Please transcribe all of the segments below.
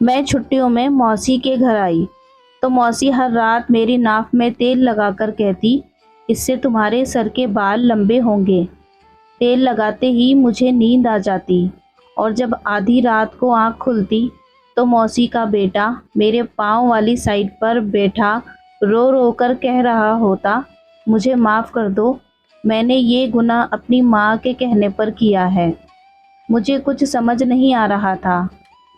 मैं छुट्टियों में मौसी के घर आई तो मौसी हर रात मेरी नाक में तेल लगाकर कहती, इससे तुम्हारे सर के बाल लंबे होंगे। तेल लगाते ही मुझे नींद आ जाती और जब आधी रात को आँख खुलती तो मौसी का बेटा मेरे पाँव वाली साइड पर बैठा रो रो कर कह रहा होता, मुझे माफ़ कर दो, मैंने ये गुनाह अपनी माँ के कहने पर किया है। मुझे कुछ समझ नहीं आ रहा था।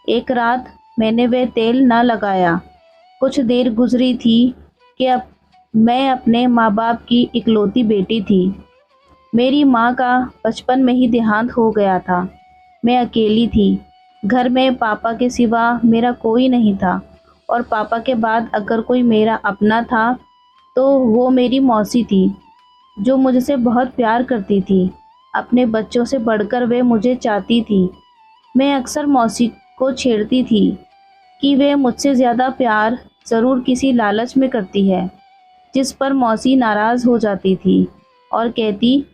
एक रात मैंने वह तेल न लगाया। कुछ देर गुजरी थी कि अब मैं अपने माँ बाप की इकलौती बेटी थी। मेरी माँ का बचपन में ही देहांत हो गया था। मैं अकेली थी। घर में पापा के सिवा मेरा कोई नहीं था और पापा के बाद अगर कोई मेरा अपना था तो वो मेरी मौसी थी, जो मुझसे बहुत प्यार करती थी। अपने बच्चों से बढ़कर वे मुझे चाहती थी। मैं अक्सर मौसी को छेड़ती थी कि वे मुझसे ज़्यादा प्यार ज़रूर किसी लालच में करती है, जिस पर मौसी नाराज़ हो जाती थी और कहती,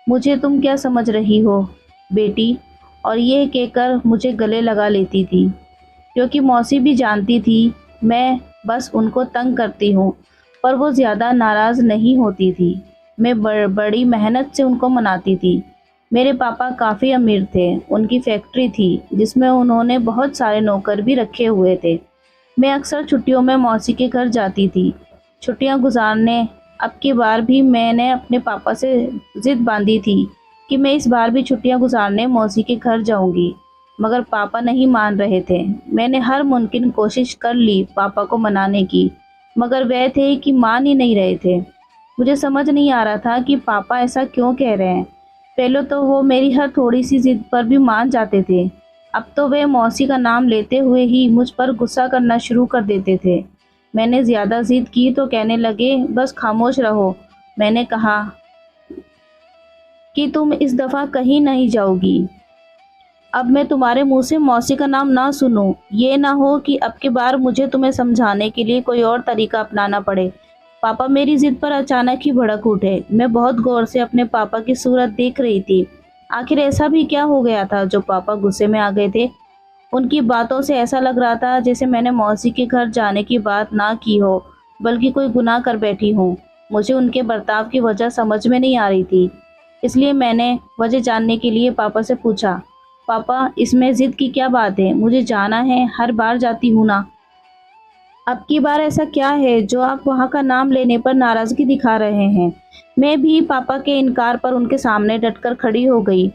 मुझे तुम क्या समझ रही हो बेटी, और ये कहकर मुझे गले लगा लेती थी, क्योंकि मौसी भी जानती थी मैं बस उनको तंग करती हूँ, पर वो ज़्यादा नाराज़ नहीं होती थी। मैं बड़ी मेहनत से उनको मनाती थी। मेरे पापा काफ़ी अमीर थे। उनकी फैक्ट्री थी जिसमें उन्होंने बहुत सारे नौकर भी रखे हुए थे। मैं अक्सर छुट्टियों में मौसी के घर जाती थी छुट्टियां गुजारने। अब की बार भी मैंने अपने पापा से ज़िद बांधी थी कि मैं इस बार भी छुट्टियां गुजारने मौसी के घर जाऊंगी, मगर पापा नहीं मान रहे थे। मैंने हर मुमकिन कोशिश कर ली पापा को मनाने की, मगर वह थे कि मान ही नहीं रहे थे। मुझे समझ नहीं आ रहा था कि पापा ऐसा क्यों कह रहे हैं। पहले तो वो मेरी हर थोड़ी सी जिद पर भी मान जाते थे, अब तो वे मौसी का नाम लेते हुए ही मुझ पर गुस्सा करना शुरू कर देते थे। मैंने ज़्यादा जिद की तो कहने लगे, बस खामोश रहो। मैंने कहा कि तुम इस दफ़ा कहीं नहीं जाओगी। अब मैं तुम्हारे मुंह से मौसी का नाम ना सुनूं। ये ना हो कि अब की बार मुझे तुम्हें समझाने के लिए कोई और तरीका अपनाना पड़े। पापा मेरी जिद पर अचानक ही भड़क उठे। मैं बहुत गौर से अपने पापा की सूरत देख रही थी। आखिर ऐसा भी क्या हो गया था जो पापा गुस्से में आ गए थे। उनकी बातों से ऐसा लग रहा था जैसे मैंने मौसी के घर जाने की बात ना की हो, बल्कि कोई गुनाह कर बैठी हूँ। मुझे उनके बर्ताव की वजह समझ में नहीं आ रही थी, इसलिए मैंने वजह जानने के लिए पापा से पूछा, पापा इसमें ज़िद की क्या बात है? मुझे जाना है, हर बार जाती हूँ ना। अब की बार ऐसा क्या है जो आप वहाँ का नाम लेने पर नाराज़गी दिखा रहे हैं? मैं भी पापा के इनकार पर उनके सामने डटकर खड़ी हो गई।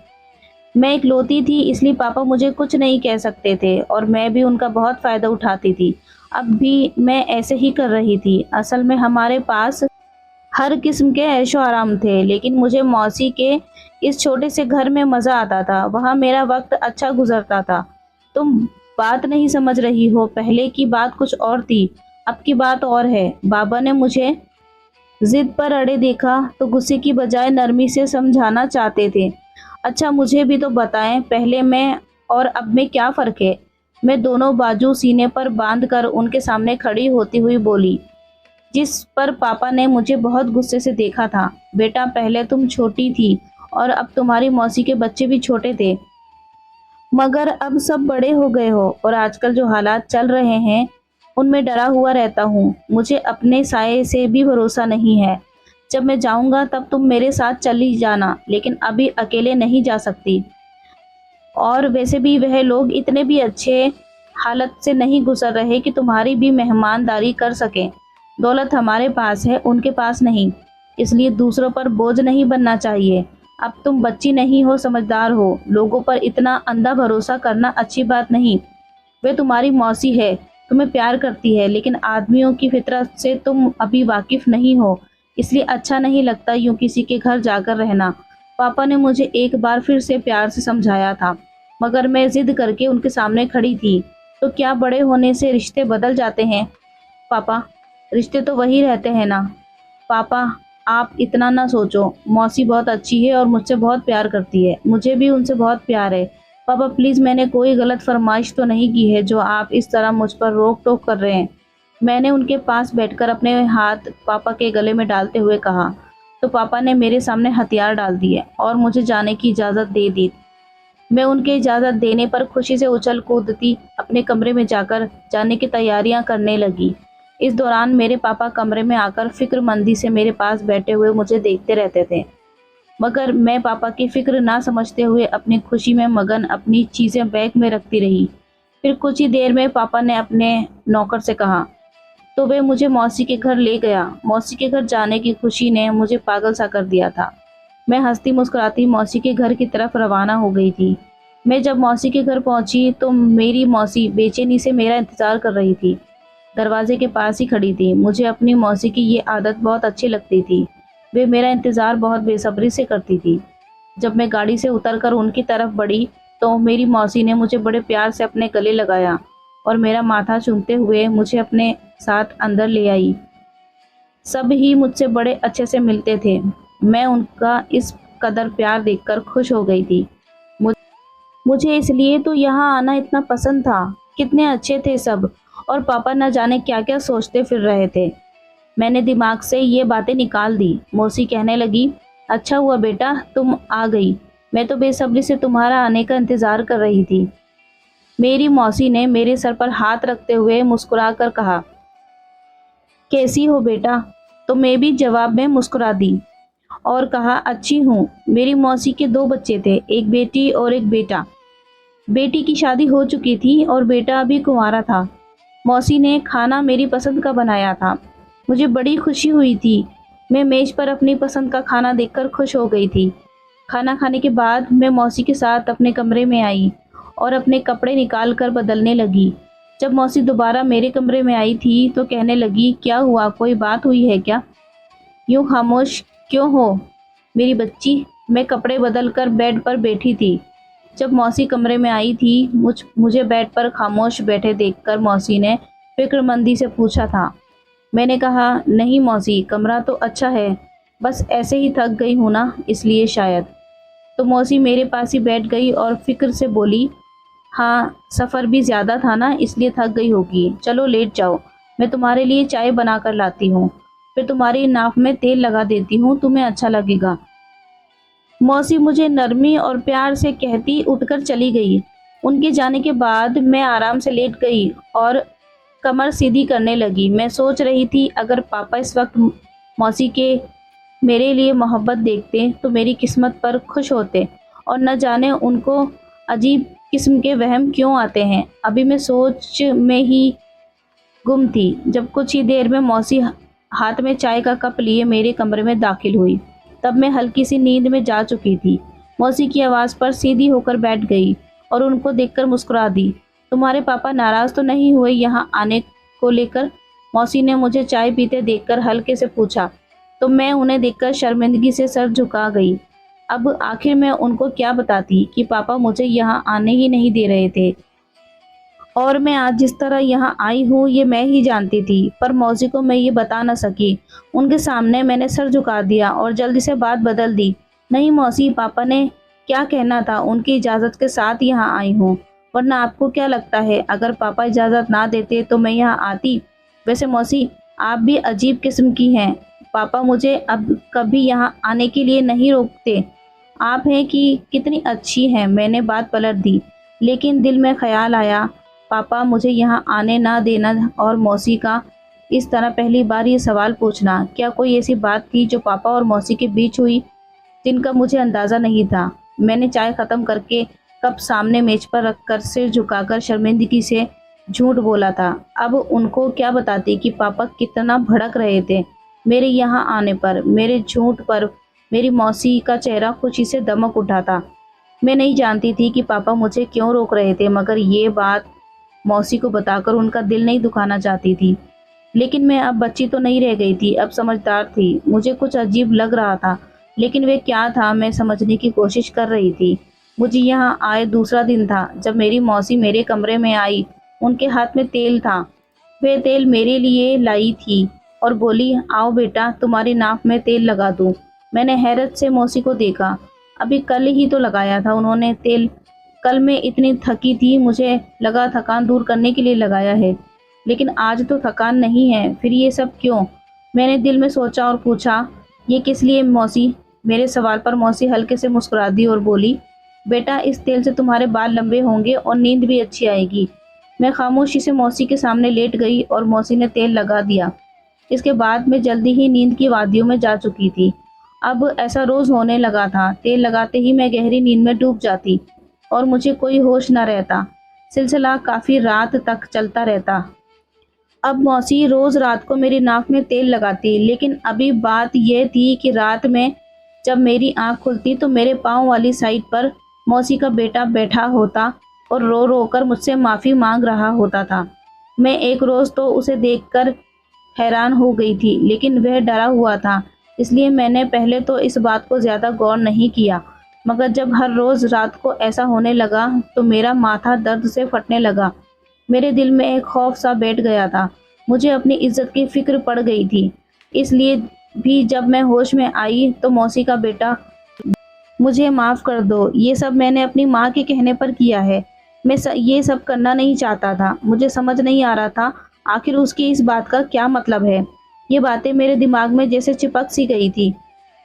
मैं इकलौती थी, इसलिए पापा मुझे कुछ नहीं कह सकते थे और मैं भी उनका बहुत फ़ायदा उठाती थी। अब भी मैं ऐसे ही कर रही थी। असल में हमारे पास हर किस्म के ऐशो आराम थे, लेकिन मुझे मौसी के इस छोटे से घर में मज़ा आता था। वहाँ मेरा वक्त अच्छा गुजरता था। तुम बात नहीं समझ रही हो। पहले की बात कुछ और थी, अब की बात और है। बाबा ने मुझे जिद पर अड़े देखा तो गुस्से की बजाय नरमी से समझाना चाहते थे। अच्छा मुझे भी तो बताएं, पहले मैं और अब में क्या फ़र्क है? मैं दोनों बाजू सीने पर बांध कर उनके सामने खड़ी होती हुई बोली, जिस पर पापा ने मुझे बहुत गुस्से से देखा था। बेटा पहले तुम छोटी थी और अब तुम्हारी मौसी के बच्चे भी छोटे थे, मगर अब सब बड़े हो गए हो और आजकल जो हालात चल रहे हैं उनमें डरा हुआ रहता हूँ। मुझे अपने साये से भी भरोसा नहीं है। जब मैं जाऊँगा तब तुम मेरे साथ चली जाना, लेकिन अभी अकेले नहीं जा सकती। और वैसे भी वह लोग इतने भी अच्छे हालत से नहीं गुजर रहे कि तुम्हारी भी मेहमानदारी कर सकें। दौलत हमारे पास है, उनके पास नहीं, इसलिए दूसरों पर बोझ नहीं बनना चाहिए। अब तुम बच्ची नहीं हो, समझदार हो। लोगों पर इतना अंधा भरोसा करना अच्छी बात नहीं। वे तुम्हारी मौसी है, तुम्हें प्यार करती है, लेकिन आदमियों की फितरत से तुम अभी वाकिफ नहीं हो, इसलिए अच्छा नहीं लगता यूं किसी के घर जाकर रहना। पापा ने मुझे एक बार फिर से प्यार से समझाया था, मगर मैं जिद करके उनके सामने खड़ी थी। तो क्या बड़े होने से रिश्ते बदल जाते हैं? पापा रिश्ते तो वही रहते हैं ना। पापा आप इतना ना सोचो। मौसी बहुत अच्छी है और मुझसे बहुत प्यार करती है। मुझे भी उनसे बहुत प्यार है। पापा प्लीज़, मैंने कोई गलत फरमाइश तो नहीं की है जो आप इस तरह मुझ पर रोक टोक कर रहे हैं। मैंने उनके पास बैठकर अपने हाथ पापा के गले में डालते हुए कहा, तो पापा ने मेरे सामने हथियार डाल दिए और मुझे जाने की इजाज़त दे दी। मैं उनके इजाज़त देने पर खुशी से उछल कूदती अपने कमरे में जाने की तैयारियां करने लगी। इस दौरान मेरे पापा कमरे में आकर फ़िक्रमंदी से मेरे पास बैठे हुए मुझे देखते रहते थे। मगर मैं पापा की फ़िक्र ना समझते हुए अपनी खुशी में मगन अपनी चीज़ें बैग में रखती रही। फिर कुछ ही देर में पापा ने अपने नौकर से कहा, तो वे मुझे मौसी के घर ले गया। मौसी के घर जाने की खुशी ने मुझे पागल सा कर दिया था। मैं हंसती मुस्कुराती मौसी के घर की तरफ रवाना हो गई थी। मैं जब मौसी के घर पहुंची तो मेरी मौसी बेचैनी से मेरा इंतज़ार कर रही थी। दरवाजे के पास ही खड़ी थी। मुझे अपनी मौसी की ये आदत बहुत अच्छी लगती थी। वे मेरा इंतज़ार बहुत बेसब्री से करती थी। जब मैं गाड़ी से उतरकर उनकी तरफ बढ़ी तो मेरी मौसी ने मुझे बड़े प्यार से अपने गले लगाया और मेरा माथा चूमते हुए मुझे अपने साथ अंदर ले आई। सब ही मुझसे बड़े अच्छे से मिलते थे। मैं उनका इस कदर प्यार देखकर खुश हो गई थी। मुझे इसलिए तो यहाँ आना इतना पसंद था। कितने अच्छे थे सब, और पापा न जाने क्या क्या सोचते फिर रहे थे। मैंने दिमाग से ये बातें निकाल दी। मौसी कहने लगी, अच्छा हुआ बेटा तुम आ गई। मैं तो बेसब्री से तुम्हारा आने का इंतज़ार कर रही थी। मेरी मौसी ने मेरे सर पर हाथ रखते हुए मुस्कुरा कर कहा, कैसी हो बेटा? तो मैं भी जवाब में मुस्कुरा दी और कहा, अच्छी हूँ। मेरी मौसी के दो बच्चे थे, एक बेटी और एक बेटा। बेटी की शादी हो चुकी थी और बेटा अभी कुंवारा था। मौसी ने खाना मेरी पसंद का बनाया था। मुझे बड़ी खुशी हुई थी। मैं मेज पर अपनी पसंद का खाना देखकर खुश हो गई थी। खाना खाने के बाद मैं मौसी के साथ अपने कमरे में आई और अपने कपड़े निकाल कर बदलने लगी। जब मौसी दोबारा मेरे कमरे में आई थी तो कहने लगी, क्या हुआ, कोई बात हुई है क्या? यूँ खामोश क्यों हो मेरी बच्ची? मैं कपड़े बदल कर बेड पर बैठी थी। जब मौसी कमरे में आई थी, मुझे बेड पर खामोश बैठे देखकर मौसी ने फिक्रमंदी से पूछा था। मैंने कहा, नहीं मौसी, कमरा तो अच्छा है, बस ऐसे ही थक गई हूँ ना, इसलिए शायद। तो मौसी मेरे पास ही बैठ गई और फिक्र से बोली, हाँ सफ़र भी ज़्यादा था ना, इसलिए थक गई होगी। चलो लेट जाओ, मैं तुम्हारे लिए चाय बना कर लाती हूँ, फिर तुम्हारी नाक में तेल लगा देती हूँ, तुम्हें अच्छा लगेगा। मौसी मुझे नरमी और प्यार से कहती उठकर चली गई। उनके जाने के बाद मैं आराम से लेट गई और कमर सीधी करने लगी। मैं सोच रही थी, अगर पापा इस वक्त मौसी के मेरे लिए मोहब्बत देखते तो मेरी किस्मत पर खुश होते, और न जाने उनको अजीब किस्म के वहम क्यों आते हैं। अभी मैं सोच में ही गुम थी जब कुछ ही देर में मौसी हाथ में चाय का कप लिए मेरे कमरे में दाखिल हुई। तब मैं हल्की सी नींद में जा चुकी थी। मौसी की आवाज़ पर सीधी होकर बैठ गई और उनको देखकर मुस्कुरा दी। तुम्हारे पापा नाराज़ तो नहीं हुए यहाँ आने को लेकर? मौसी ने मुझे चाय पीते देखकर हल्के से पूछा। तो मैं उन्हें देखकर शर्मिंदगी से सर झुका गई। अब आखिर मैं उनको क्या बताती कि पापा मुझे यहाँ आने ही नहीं दे रहे थे, और मैं आज जिस तरह यहाँ आई हूँ ये मैं ही जानती थी, पर मौसी को मैं ये बता न सकी। उनके सामने मैंने सर झुका दिया और जल्दी से बात बदल दी। नहीं मौसी, पापा ने क्या कहना था, उनकी इजाज़त के साथ यहाँ आई हूँ, वरना आपको क्या लगता है अगर पापा इजाज़त ना देते तो मैं यहाँ आती? वैसे मौसी, आप भी अजीब किस्म की हैं। पापा मुझे अब कभी यहाँ आने के लिए नहीं रोकते। आप हैं कि कितनी अच्छी हैं। मैंने बात पलट दी, लेकिन दिल में ख्याल आया, पापा मुझे यहाँ आने ना देना और मौसी का इस तरह पहली बार ये सवाल पूछना, क्या कोई ऐसी बात थी जो पापा और मौसी के बीच हुई जिनका मुझे अंदाज़ा नहीं था? मैंने चाय ख़त्म करके कप सामने मेज पर रखकर सिर झुकाकर शर्मिंदगी से झूठ बोला था। अब उनको क्या बताती कि पापा कितना भड़क रहे थे मेरे यहाँ आने पर। मेरे झूठ पर मेरी मौसी का चेहरा खुशी से दमक उठा था। मैं नहीं जानती थी कि पापा मुझे क्यों रोक रहे थे, मगर ये बात मौसी को बताकर उनका दिल नहीं दुखाना चाहती थी। लेकिन मैं अब बच्ची तो नहीं रह गई थी, अब समझदार थी। मुझे कुछ अजीब लग रहा था, लेकिन वे क्या था मैं समझने की कोशिश कर रही थी। मुझे यहाँ आए दूसरा दिन था जब मेरी मौसी मेरे कमरे में आई। उनके हाथ में तेल था। वे तेल मेरे लिए लाई थी और बोली, आओ बेटा, तुम्हारी नाक में तेल लगा दूँ। मैंने हैरत से मौसी को देखा। अभी कल ही तो लगाया था उन्होंने तेल। कल मैं इतनी थकी थी, मुझे लगा थकान दूर करने के लिए लगाया है, लेकिन आज तो थकान नहीं है, फिर ये सब क्यों? मैंने दिल में सोचा और पूछा, ये किस लिए मौसी? मेरे सवाल पर मौसी हल्के से मुस्कुरा दी और बोली, बेटा, इस तेल से तुम्हारे बाल लंबे होंगे और नींद भी अच्छी आएगी। मैं खामोशी से मौसी के सामने लेट गई और मौसी ने तेल लगा दिया। इसके बाद मैं जल्दी ही नींद की वादियों में जा चुकी थी। अब ऐसा रोज होने लगा था। तेल लगाते ही मैं गहरी नींद में डूब जाती और मुझे कोई होश न रहता। सिलसिला काफी रात तक चलता रहता। अब मौसी रोज रात को मेरी नाक में तेल लगाती, लेकिन अभी बात यह थी कि रात में जब मेरी आंख खुलती तो मेरे पाँव वाली साइड पर मौसी का बेटा बैठा होता और रो रो कर मुझसे माफ़ी मांग रहा होता था। मैं एक रोज़ तो उसे देखकर हैरान हो गई थी, लेकिन वह डरा हुआ था, इसलिए मैंने पहले तो इस बात को ज़्यादा गौर नहीं किया। मगर जब हर रोज़ रात को ऐसा होने लगा तो मेरा माथा दर्द से फटने लगा। मेरे दिल में एक खौफ सा बैठ गया था। मुझे अपनी इज्जत की फिक्र पड़ गई थी। इसलिए भी जब मैं होश में आई तो मौसी का बेटा, मुझे माफ़ कर दो, ये सब मैंने अपनी माँ के कहने पर किया है। ये सब करना नहीं चाहता था। मुझे समझ नहीं आ रहा था आखिर उसकी इस बात का क्या मतलब है। ये बातें मेरे दिमाग में जैसे चिपक सी गई थी।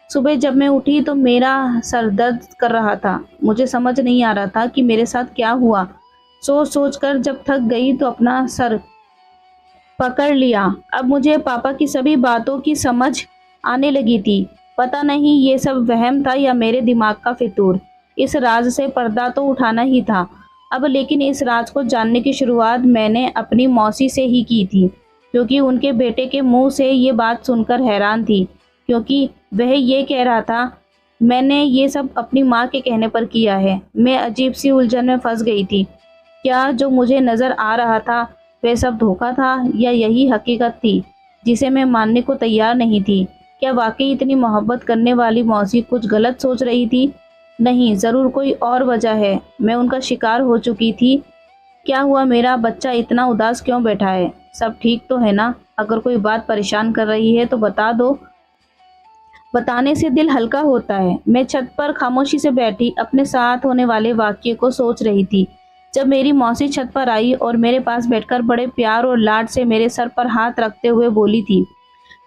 सुबह जब मैं उठी तो मेरा सर दर्द कर रहा था। मुझे समझ नहीं आ रहा था कि मेरे साथ क्या हुआ। सोच सोच कर जब थक गई तो अपना सर पकड़ लिया। अब मुझे पापा की सभी बातों की समझ आने लगी थी। पता नहीं ये सब वहम था या मेरे दिमाग का फितूर। इस राज से पर्दा तो उठाना ही था अब, लेकिन इस राज को जानने की शुरुआत मैंने अपनी मौसी से ही की थी, क्योंकि उनके बेटे के मुंह से ये बात सुनकर हैरान थी, क्योंकि वह ये कह रहा था मैंने ये सब अपनी माँ के कहने पर किया है। मैं अजीब सी उलझन में फंस गई थी। क्या जो मुझे नज़र आ रहा था वह सब धोखा था या यही हकीकत थी जिसे मैं मानने को तैयार नहीं थी? क्या वाकई इतनी मोहब्बत करने वाली मौसी कुछ गलत सोच रही थी? नहीं, ज़रूर कोई और वजह है। मैं उनका शिकार हो चुकी थी। क्या हुआ, मेरा बच्चा इतना उदास क्यों बैठा है? सब ठीक तो है ना? अगर कोई बात परेशान कर रही है तो बता दो। बताने से दिल हल्का होता है। मैं छत पर खामोशी से बैठी अपने साथ होने वाले वाक़ये को सोच रही थी जब मेरी मौसी छत पर आई और मेरे पास बैठकर बड़े प्यार और लाड से मेरे सर पर हाथ रखते हुए बोली थी।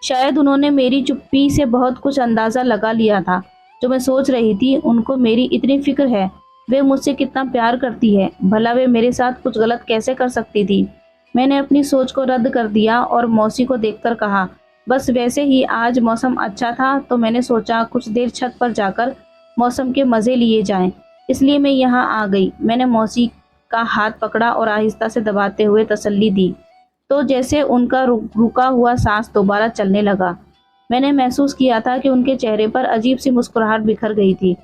शायद उन्होंने मेरी चुप्पी से बहुत कुछ अंदाज़ा लगा लिया था। जो मैं सोच रही थी, उनको मेरी इतनी फिक्र है, वे मुझसे कितना प्यार करती है, भला वे मेरे साथ कुछ गलत कैसे कर सकती थी? मैंने अपनी सोच को रद्द कर दिया और मौसी को देखकर कहा, बस वैसे ही आज मौसम अच्छा था तो मैंने सोचा कुछ देर छत पर जाकर मौसम के मज़े लिए जाएं, इसलिए मैं यहाँ आ गई। मैंने मौसी का हाथ पकड़ा और आहिस्ता से दबाते हुए तसल्ली दी, तो जैसे उनका रुका हुआ सांस दोबारा चलने लगा। मैंने महसूस किया था कि उनके चेहरे पर अजीब सी मुस्कुराहट बिखर गई थी।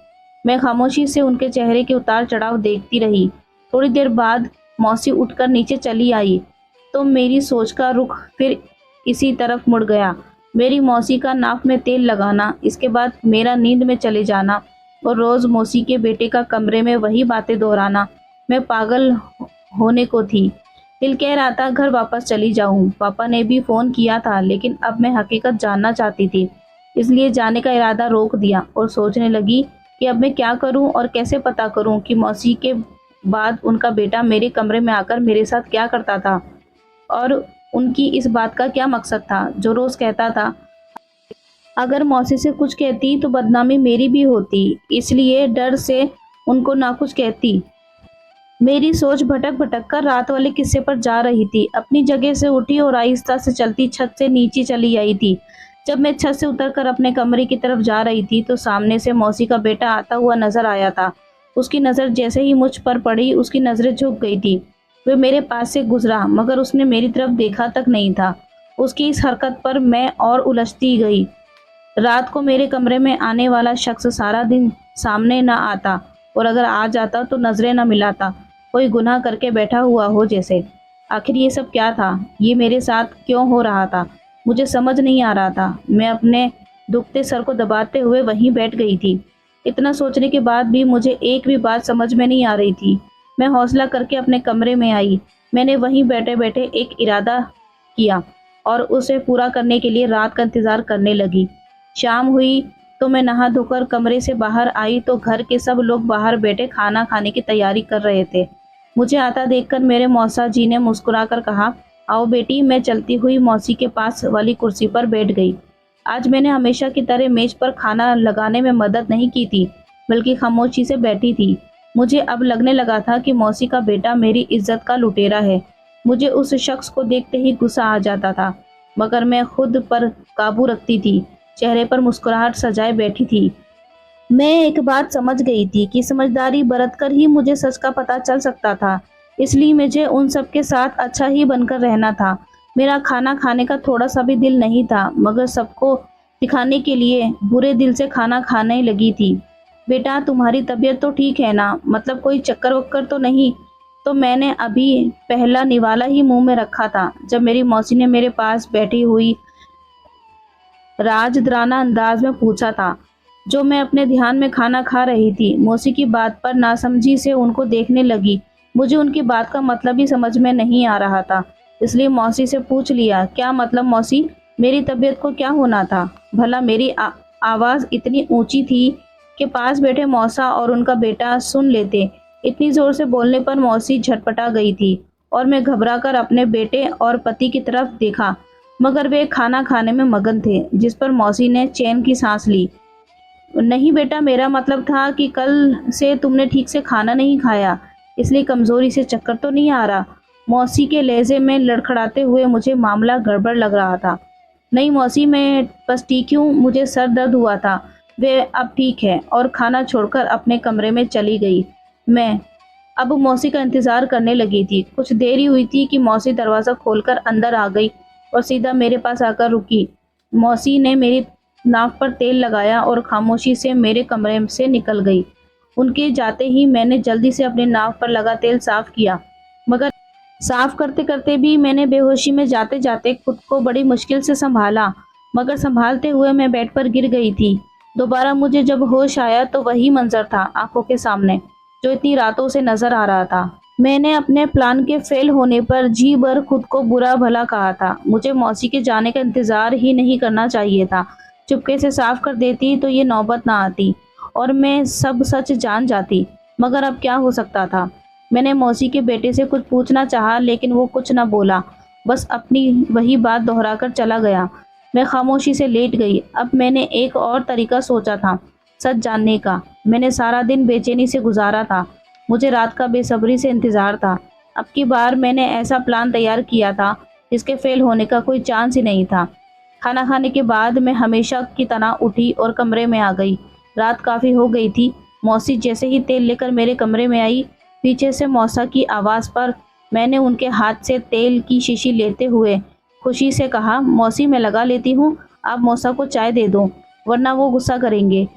मैं खामोशी से उनके चेहरे के उतार चढ़ाव देखती रही। थोड़ी देर बाद मौसी उठकर नीचे चली आई तो मेरी सोच का रुख फिर इसी तरफ मुड़ गया। मेरी मौसी का नाक में तेल लगाना, इसके बाद मेरा नींद में चले जाना और रोज़ मौसी के बेटे का कमरे में वही बातें दोहराना। मैं पागल होने को थी। दिल कह रहा था घर वापस चली जाऊं। पापा ने भी फ़ोन किया था, लेकिन अब मैं हकीकत जानना चाहती थी, इसलिए जाने का इरादा रोक दिया और सोचने लगी कि अब मैं क्या करूं और कैसे पता करूं कि मौसी के बाद उनका बेटा मेरे कमरे में आकर मेरे साथ क्या करता था और उनकी इस बात का क्या मकसद था। जो रोज़ कहता था अगर मौसी से कुछ कहती तो बदनामी मेरी भी होती, इसलिए डर से उनको ना कुछ कहती। मेरी सोच भटक भटक कर रात वाले किस्से पर जा रही थी। अपनी जगह से उठी और आहिस्ता से चलती छत से नीचे चली आई थी। जब मैं छत से उतरकर अपने कमरे की तरफ जा रही थी तो सामने से मौसी का बेटा आता हुआ नजर आया था। उसकी नज़र जैसे ही मुझ पर पड़ी, उसकी नज़रें झुक गई थी। वह मेरे पास से गुजरा, मगर उसने मेरी तरफ देखा तक नहीं था। उसकी इस हरकत पर मैं और उलझती गई। रात को मेरे कमरे में आने वाला शख्स सारा दिन सामने न आता, और अगर आ जाता तो नजरें न मिलाता, कोई गुनाह करके बैठा हुआ हो जैसे। आखिर ये सब क्या था? ये मेरे साथ क्यों हो रहा था? मुझे समझ नहीं आ रहा था। मैं अपने दुखते सर को दबाते हुए वहीं बैठ गई थी। इतना सोचने के बाद भी मुझे एक भी बात समझ में नहीं आ रही थी। मैं हौसला करके अपने कमरे में आई। मैंने वहीं बैठे बैठे एक इरादा किया और उसे पूरा करने के लिए रात का इंतज़ार करने लगी। शाम हुई तो मैं नहा धोकर कमरे से बाहर आई तो घर के सब लोग बाहर बैठे खाना खाने की तैयारी कर रहे थे। मुझे आता देखकर मेरे मौसा जी ने मुस्कुराकर कहा, आओ बेटी। मैं चलती हुई मौसी के पास वाली कुर्सी पर बैठ गई। आज मैंने हमेशा की तरह मेज पर खाना लगाने में मदद नहीं की थी, बल्कि खामोशी से बैठी थी। मुझे अब लगने लगा था कि मौसी का बेटा मेरी इज्जत का लुटेरा है। मुझे उस शख्स को देखते ही गुस्सा आ जाता था, मगर मैं खुद पर काबू रखती थी। चेहरे पर मुस्कुराहट सजाए बैठी थी। मैं एक बात समझ गई थी कि समझदारी बरतकर ही मुझे सच का पता चल सकता था, इसलिए मुझे उन सब के साथ अच्छा ही बनकर रहना था। मेरा खाना खाने का थोड़ा सा भी दिल नहीं था, मगर सबको दिखाने के लिए बुरे दिल से खाना खाने लगी थी। बेटा, तुम्हारी तबीयत तो ठीक है ना? मतलब कोई चक्कर वक्कर तो नहीं? तो मैंने अभी पहला निवाला ही मुंह में रखा था जब मेरी मौसी ने मेरे पास बैठी हुई राजदराना अंदाज में पूछा था, जो मैं अपने ध्यान में खाना खा रही थी। मौसी की बात पर नासमझी से उनको देखने लगी। मुझे उनकी बात का मतलब ही समझ में नहीं आ रहा था, इसलिए मौसी से पूछ लिया, क्या मतलब मौसी? मेरी तबीयत को क्या होना था? भला मेरी आवाज़ इतनी ऊंची थी कि पास बैठे मौसा और उनका बेटा सुन लेते। इतनी ज़ोर से बोलने पर मौसी झटपटा गई थी और मैं घबराकर अपने बेटे और पति की तरफ देखा, मगर वे खाना खाने में मगन थे, जिस पर मौसी ने चैन की सांस ली। नहीं बेटा, मेरा मतलब था कि कल से तुमने ठीक से खाना नहीं खाया, इसलिए कमज़ोरी से चक्कर तो नहीं आ रहा। मौसी के लहजे में लड़खड़ाते हुए मुझे मामला गड़बड़ लग रहा था। नहीं मौसी, मैं बस ठीक हूँ, मुझे सर दर्द हुआ था। वे अब ठीक है और खाना छोड़कर अपने कमरे में चली गई। मैं अब मौसी का इंतज़ार करने लगी थी। कुछ देर ही हुई थी कि मौसी दरवाज़ा खोलकर अंदर आ गई और सीधा मेरे पास आकर रुकी। मौसी ने मेरी नाक पर तेल लगाया और खामोशी से मेरे कमरे से निकल गई। उनके जाते ही मैंने जल्दी से अपने नाक पर लगा तेल साफ किया, मगर साफ करते करते भी मैंने बेहोशी में जाते जाते खुद को बड़ी मुश्किल से संभाला, मगर संभालते हुए मैं बेड पर गिर गई थी। दोबारा मुझे जब होश आया तो वही मंजर था आंखों के सामने, जो इतनी रातों से नजर आ रहा था। मैंने अपने प्लान के फेल होने पर जी भर खुद को बुरा भला कहा था। मुझे मौसी के जाने का इंतजार ही नहीं करना चाहिए था। चुपके से साफ कर देती तो ये नौबत ना आती और मैं सब सच जान जाती, मगर अब क्या हो सकता था। मैंने मौसी के बेटे से कुछ पूछना चाहा, लेकिन वो कुछ न बोला, बस अपनी वही बात दोहराकर चला गया। मैं खामोशी से लेट गई। अब मैंने एक और तरीका सोचा था सच जानने का। मैंने सारा दिन बेचैनी से गुजारा था, मुझे रात का बेसब्री से इंतज़ार था। अब की बार मैंने ऐसा प्लान तैयार किया था जिसके फेल होने का कोई चांस ही नहीं था। खाना खाने के बाद मैं हमेशा की तरह उठी और कमरे में आ गई। रात काफ़ी हो गई थी। मौसी जैसे ही तेल लेकर मेरे कमरे में आई, पीछे से मौसा की आवाज़ पर मैंने उनके हाथ से तेल की शीशी लेते हुए खुशी से कहा, मौसी मैं लगा लेती हूँ, आप मौसा को चाय दे दो, वरना वो गुस्सा करेंगे।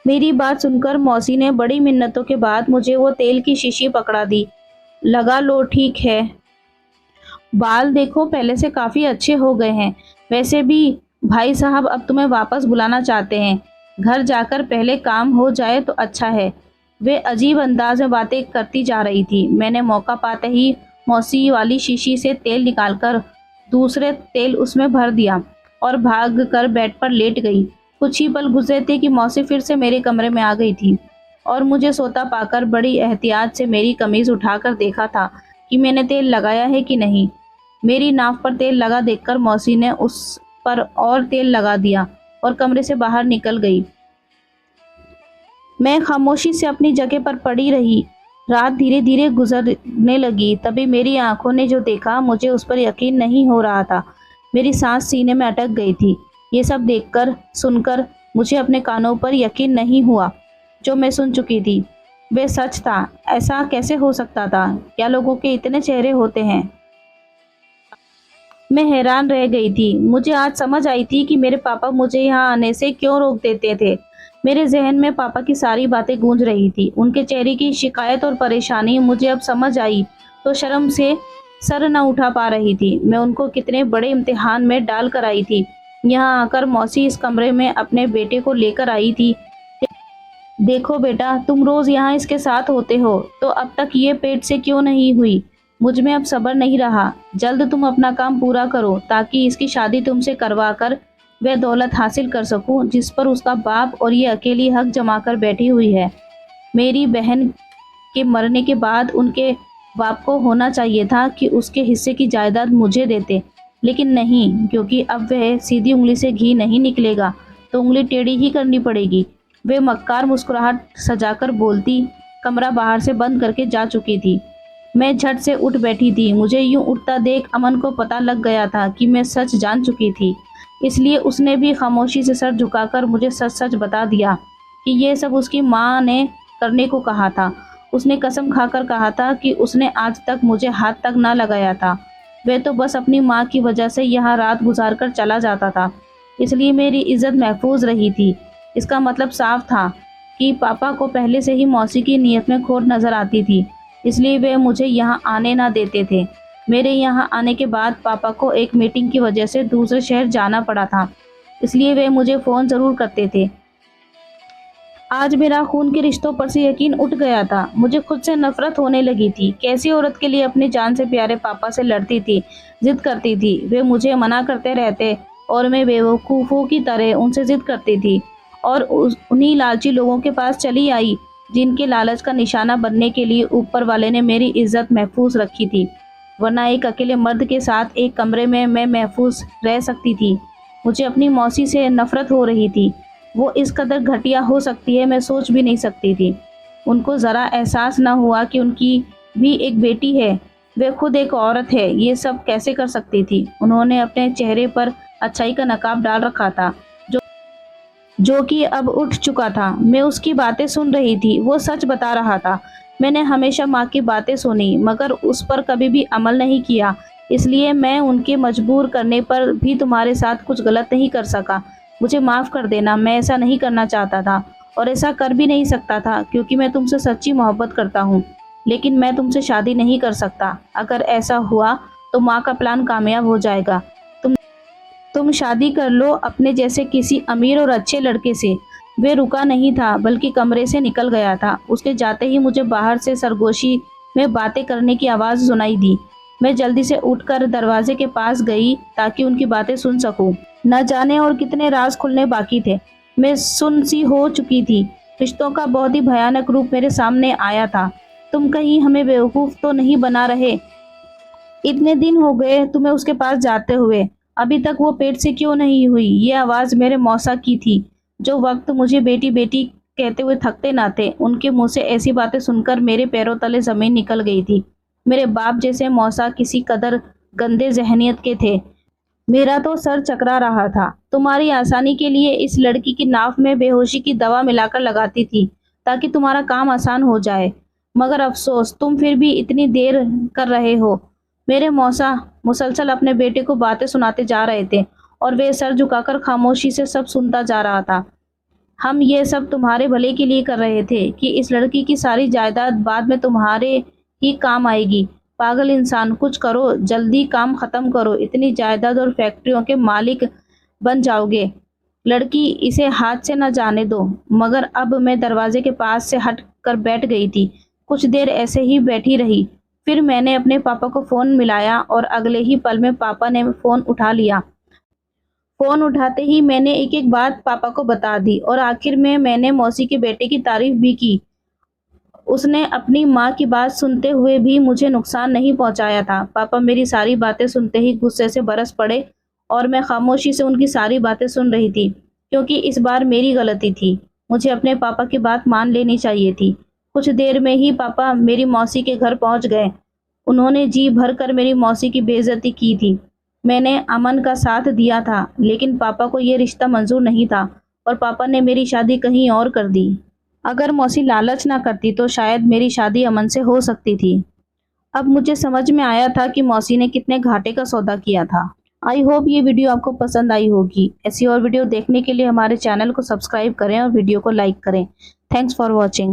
मेरी बात सुनकर मौसी ने बड़ी मिन्नतों के बाद मुझे वो तेल की शीशी पकड़ा दी। लगा लो, ठीक है। बाल देखो पहले से काफ़ी अच्छे हो गए हैं। वैसे भी भाई साहब अब तुम्हें वापस बुलाना चाहते हैं। घर जाकर पहले काम हो जाए तो अच्छा है। वे अजीब अंदाज में बातें करती जा रही थी। मैंने मौका पाते ही मौसी वाली शीशी से तेल निकालकर दूसरे तेल उसमें भर दिया और भाग कर बेड पर लेट गई। कुछ ही पल गुजरे थे कि मौसी फिर से मेरे कमरे में आ गई थी और मुझे सोता पाकर बड़ी एहतियात से मेरी कमीज़ उठाकर देखा था कि मैंने तेल लगाया है कि नहीं। मेरी नाक पर तेल लगा देखकर मौसी ने उस पर और तेल लगा दिया और कमरे से बाहर निकल गई। मैं खामोशी से अपनी जगह पर पड़ी रही। रात धीरे धीरे गुजरने लगी। तभी मेरी आंखों ने जो देखा, मुझे उस पर यकीन नहीं हो रहा था। मेरी सांस सीने में अटक गई थी। ये सब देखकर सुनकर मुझे अपने कानों पर यकीन नहीं हुआ जो मैं सुन चुकी थी। वे सच था। ऐसा कैसे हो सकता था? क्या लोगों के इतने चेहरे होते हैं? मैं हैरान रह गई थी। मुझे आज समझ आई थी कि मेरे पापा मुझे यहाँ आने से क्यों रोक देते थे। मेरे जहन में पापा की सारी बातें गूंज रही थी। उनके चेहरे की शिकायत और परेशानी मुझे अब समझ आई तो शर्म से सर न उठा पा रही थी। मैं उनको कितने बड़े इम्तिहान में डाल कर आई थी। यहाँ आकर मौसी इस कमरे में अपने बेटे को लेकर आई थी। देखो बेटा, तुम रोज़ यहाँ इसके साथ होते हो, तो अब तक ये पेट से क्यों नहीं हुई? मुझ में अब सब्र नहीं रहा। जल्द तुम अपना काम पूरा करो ताकि इसकी शादी तुमसे करवा कर वह दौलत हासिल कर सकूं जिस पर उसका बाप और ये अकेली हक जमा कर बैठी हुई है। मेरी बहन के मरने के बाद उनके बाप को होना चाहिए था कि उसके हिस्से की जायदाद मुझे देते, लेकिन नहीं, क्योंकि अब वह सीधी उंगली से घी नहीं निकलेगा तो उंगली टेढ़ी ही करनी पड़ेगी। वे मक्कार मुस्कुराहट सजाकर बोलती, कमरा बाहर से बंद करके जा चुकी थी। मैं झट से उठ बैठी थी। मुझे यूं उठता देख अमन को पता लग गया था कि मैं सच जान चुकी थी, इसलिए उसने भी खामोशी से सर झुकाकर मुझे सच सच बता दिया कि ये सब उसकी माँ ने करने को कहा था। उसने कसम खाकर कहा था कि उसने आज तक मुझे हाथ तक ना लगाया था। वह तो बस अपनी माँ की वजह से यहाँ रात गुजार कर चला जाता था, इसलिए मेरी इज्जत महफूज रही थी। इसका मतलब साफ था कि पापा को पहले से ही मौसी की नीयत में खोट नजर आती थी, इसलिए वे मुझे यहाँ आने ना देते थे। मेरे यहाँ आने के बाद पापा को एक मीटिंग की वजह से दूसरे शहर जाना पड़ा था, इसलिए वे मुझे फ़ोन ज़रूर करते थे। आज मेरा खून के रिश्तों पर से यकीन उठ गया था। मुझे खुद से नफरत होने लगी थी। कैसी औरत के लिए अपनी जान से प्यारे पापा से लड़ती थी, जिद करती थी। वे मुझे मना करते रहते और मैं बेवकूफ़ों की तरह उनसे जिद करती थी और उन्हीं लालची लोगों के पास चली आई जिनके लालच का निशाना बनने के लिए ऊपर वाले ने मेरी इज्जत महफूज रखी थी। वरना एक अकेले मर्द के साथ एक कमरे में मैं महफूज रह सकती थी। मुझे अपनी मौसी से नफरत हो रही थी। वो इस कदर घटिया हो सकती है मैं सोच भी नहीं सकती थी। उनको ज़रा एहसास न हुआ कि उनकी भी एक बेटी है, वे खुद एक औरत है। ये सब कैसे कर सकती थी? उन्होंने अपने चेहरे पर अच्छाई का नकाब डाल रखा था जो कि अब उठ चुका था। मैं उसकी बातें सुन रही थी, वो सच बता रहा था। मैंने हमेशा माँ की बातें सुनी मगर उस पर कभी भी अमल नहीं किया, इसलिए मैं उनके मजबूर करने पर भी तुम्हारे साथ कुछ गलत नहीं कर सका। मुझे माफ़ कर देना, मैं ऐसा नहीं करना चाहता था और ऐसा कर भी नहीं सकता था क्योंकि मैं तुमसे सच्ची मोहब्बत करता हूँ, लेकिन मैं तुमसे शादी नहीं कर सकता। अगर ऐसा हुआ तो माँ का प्लान कामयाब हो जाएगा। तुम शादी कर लो अपने जैसे किसी अमीर और अच्छे लड़के से। वे रुका नहीं था बल्कि कमरे से निकल गया था। उसके जाते ही मुझे बाहर से सरगोशी में बातें करने की आवाज़ सुनाई दी। मैं जल्दी से उठकर दरवाजे के पास गई ताकि उनकी बातें सुन सकूं। न जाने और कितने राज खुलने बाकी थे। मैं सुन सी हो चुकी थी। रिश्तों का बहुत ही भयानक रूप मेरे सामने आया था। तुम कहीं हमें बेवकूफ़ तो नहीं बना रहे? इतने दिन हो गए तुम्हें उसके पास जाते हुए, अभी तक वो पेट से क्यों नहीं हुई? ये आवाज़ मेरे मौसा की थी, जो वक्त मुझे बेटी बेटी कहते हुए थकते ना थे। उनके मुंह से ऐसी बातें सुनकर मेरे पैरों तले ज़मीन निकल गई थी। मेरे बाप जैसे मौसा किसी कदर गंदे जहनियत के थे। मेरा तो सर चकरा रहा था। तुम्हारी आसानी के लिए इस लड़की की नाव में बेहोशी की दवा मिलाकर लगाती थी ताकि तुम्हारा काम आसान हो जाए, मगर अफसोस तुम फिर भी इतनी देर कर रहे हो। मेरे मौसा मुसलसल अपने बेटे को बातें सुनाते जा रहे थे और वे सर झुकाकर खामोशी से सब सुनता जा रहा था। हम ये सब तुम्हारे भले के लिए कर रहे थे कि इस लड़की की सारी जायदाद बाद में तुम्हारे ही काम आएगी। पागल इंसान, कुछ करो, जल्दी काम खत्म करो, इतनी जायदाद और फैक्ट्रियों के मालिक बन जाओगे। लड़की इसे हाथ से न जाने दो। मगर अब मैं दरवाजे के पास से हट कर बैठ गई थी। कुछ देर ऐसे ही बैठी रही, फिर मैंने अपने पापा को फ़ोन मिलाया और अगले ही पल में पापा ने फ़ोन उठा लिया। फ़ोन उठाते ही मैंने एक एक बात पापा को बता दी और आखिर में मैंने मौसी के बेटे की तारीफ भी की। उसने अपनी माँ की बात सुनते हुए भी मुझे नुकसान नहीं पहुँचाया था। पापा मेरी सारी बातें सुनते ही गुस्से से बरस पड़े और मैं खामोशी से उनकी सारी बातें सुन रही थी, क्योंकि इस बार मेरी गलती थी। मुझे अपने पापा की बात मान लेनी चाहिए थी। कुछ देर में ही पापा मेरी मौसी के घर पहुंच गए। उन्होंने जी भर कर मेरी मौसी की बेइज्जती की थी। मैंने अमन का साथ दिया था, लेकिन पापा को ये रिश्ता मंजूर नहीं था और पापा ने मेरी शादी कहीं और कर दी। अगर मौसी लालच ना करती तो शायद मेरी शादी अमन से हो सकती थी। अब मुझे समझ में आया था कि मौसी ने कितने घाटे का सौदा किया था। आई होप ये वीडियो आपको पसंद आई होगी। ऐसी और वीडियो देखने के लिए हमारे चैनल को सब्सक्राइब करें और वीडियो को लाइक करें। Thanks for watching.